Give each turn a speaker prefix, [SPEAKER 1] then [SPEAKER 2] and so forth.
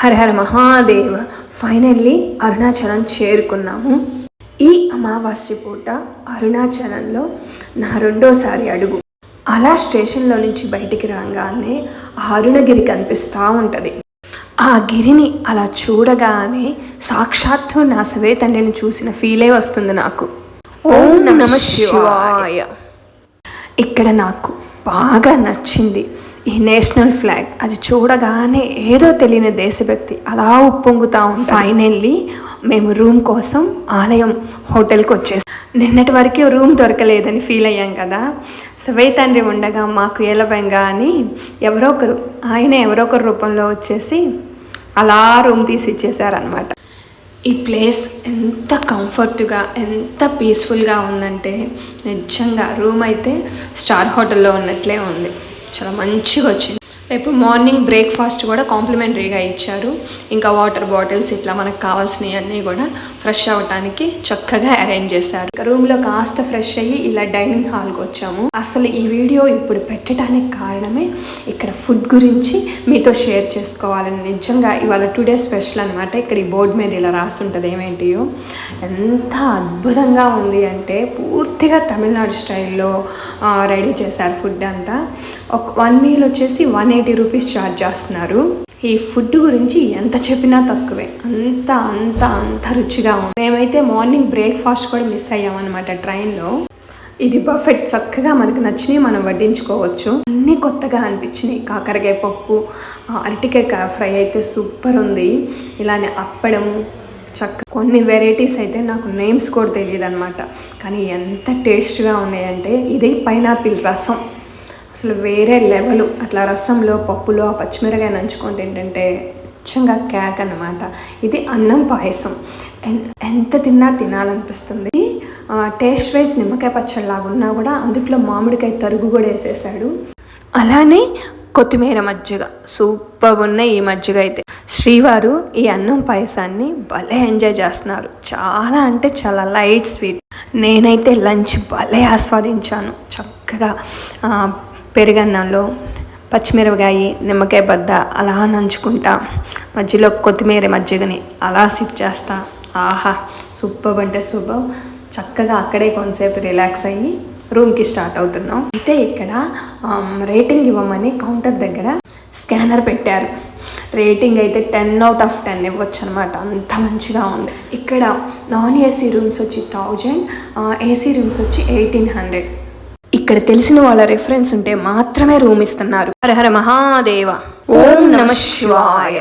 [SPEAKER 1] హర హర Mahadeva. Finally Arunachalam చేరుకున్నాము. ఈ అమావాస్య పూట అరుణాచలంలో నా రెండోసారి అడుగు. అలా స్టేషన్లో నుంచి బయటికి రాగానే అరుణగిరి కనిపిస్తూ ఉంటుంది. ఆ గిరిని అలా చూడగానే సాక్షాత్తు నా సవే తండ్రిని చూసిన ఫీలే వస్తుంది నాకు. ఓం నమః శివాయ. ఇక్కడ నాకు బాగా నచ్చింది ఈ నేషనల్ ఫ్లాగ్. అది చూడగానే ఏదో తెలియని దేశభక్తి అలా ఉప్పొంగుతూ ఉంది. ఫైనల్లీ మేము రూమ్ కోసం ఆలయం హోటల్కి వచ్చేసాం. నిన్నటి వరకు రూమ్ దొరకలేదని ఫీల్ అయ్యాం కదా. సవే తండ్రి ఉండగా మాకు ఏలబెంగా అని ఎవరో ఒకరు రూపంలో వచ్చేసి అలా రూమ్ తీసి ఇచ్చేసారనమాట. ఈ ప్లేస్ ఎంత కంఫర్ట్గా ఎంత పీస్ఫుల్గా ఉందంటే నిజంగా రూమ్ అయితే స్టార్ హోటల్లో ఉన్నట్లే ఉంది. చాలా మంచిగా వచ్చింది. రేపు మార్నింగ్ బ్రేక్ఫాస్ట్ కూడా కాంప్లిమెంటరీగా ఇచ్చారు. ఇంకా వాటర్ బాటిల్స్ ఇట్లా మనకు కావాల్సినవన్నీ కూడా ఫ్రెష్ అవ్వటానికి చక్కగా అరేంజ్ చేశారు. రూమ్లో కాస్త ఫ్రెష్ అయ్యి ఇలా డైనింగ్ హాల్కి వచ్చాము. అసలు ఈ వీడియో ఇప్పుడు పెట్టడానికి కారణమే ఇక్కడ ఫుడ్ గురించి మీతో షేర్ చేసుకోవాలని. నిజంగా ఇవాళ టుడే స్పెషల్ అనమాట. ఇక్కడ ఈ బోర్డు మీద ఇలా రాస్తుంటుంది ఏమేంటియో. ఎంత అద్భుతంగా ఉంది అంటే పూర్తిగా తమిళనాడు స్టైల్లో రెడీ చేశారు ఫుడ్ అంతా. ఒక 1 మీల్ వచ్చేసి 180 రూపీస్ ఛార్జ్ చేస్తున్నారు. ఈ ఫుడ్ గురించి ఎంత చెప్పినా తక్కువే. అంత అంత అంత రుచిగా ఉంది. మేమైతే మార్నింగ్ బ్రేక్ఫాస్ట్ కూడా మిస్ అయ్యామన్నమాట ట్రైన్లో. ఇది బఫెట్, చక్కగా మనకు నచ్చినవి మనం వడ్డించుకోవచ్చు. అన్నీ కొత్తగా అనిపించినాయి. కాకరకాయ పప్పు, అరటికాయ ఫ్రై అయితే సూపర్ ఉంది. ఇలానే అప్పడము కొన్ని వెరైటీస్ అయితే నాకు నేమ్స్ కూడా తెలియదు అనమాట. కానీ ఎంత టేస్ట్గా ఉన్నాయంటే ఇది పైనాపిల్ రసం అసలు వేరే లెవెలు. అట్లా రసంలో పప్పులో పచ్చిమిరకాయ నంచుకొని తింటుంటే నిజంగా క్యాక్ అన్నమాట. ఇది అన్నం పాయసం. ఎంత తిన్నా తినాలనిపిస్తుంది. టేస్ట్ వైజ్ నిమ్మకాయ పచ్చడిలాగా ఉన్నా కూడా అందుట్లో మామిడికాయ తరుగు కూడా వేసేసాడు. అలానే కొత్తిమీర మజ్జిగ సూపర్ ఉన్నాయి. ఈ మజ్జిగ అయితే శ్రీవారు ఈ అన్నం పాయసాన్ని భలే ఎంజాయ్ చేస్తున్నారు. చాలా అంటే చాలా లైట్ స్వీట్. నేనైతే లంచ్ భలే ఆస్వాదించాను. చక్కగా పెరుగన్నంలో పచ్చిమిరపకాయ నిమ్మకాయ బద్ద అలా నంచుకుంటా, మధ్యలో కొత్తిమీర మజ్జిగని అలా సిప్ చేస్తా. ఆహా, సూపర్ అంటే సూపర్. చక్కగా అక్కడే కొంతసేపు రిలాక్స్ అయ్యి రూమ్కి స్టార్ట్ అవుతున్నాం. అయితే ఇక్కడ రేటింగ్ ఇవ్వమని కౌంటర్ దగ్గర స్కానర్ పెట్టారు. రేటింగ్ అయితే 10 out of 10 ఇవ్వచ్చు అనమాట. అంత మంచిగా ఉంది. ఇక్కడ నాన్ ఏసీ రూమ్స్ వచ్చి 1000, ఏసీ రూమ్స్ వచ్చి 1800. ఇక్కడ తెలిసిన వాళ్ళ రెఫరెన్స్ ఉంటే మాత్రమే రూమ్ ఇస్తున్నారు. హర హర మహాదేవ. ఓం నమః శివాయ.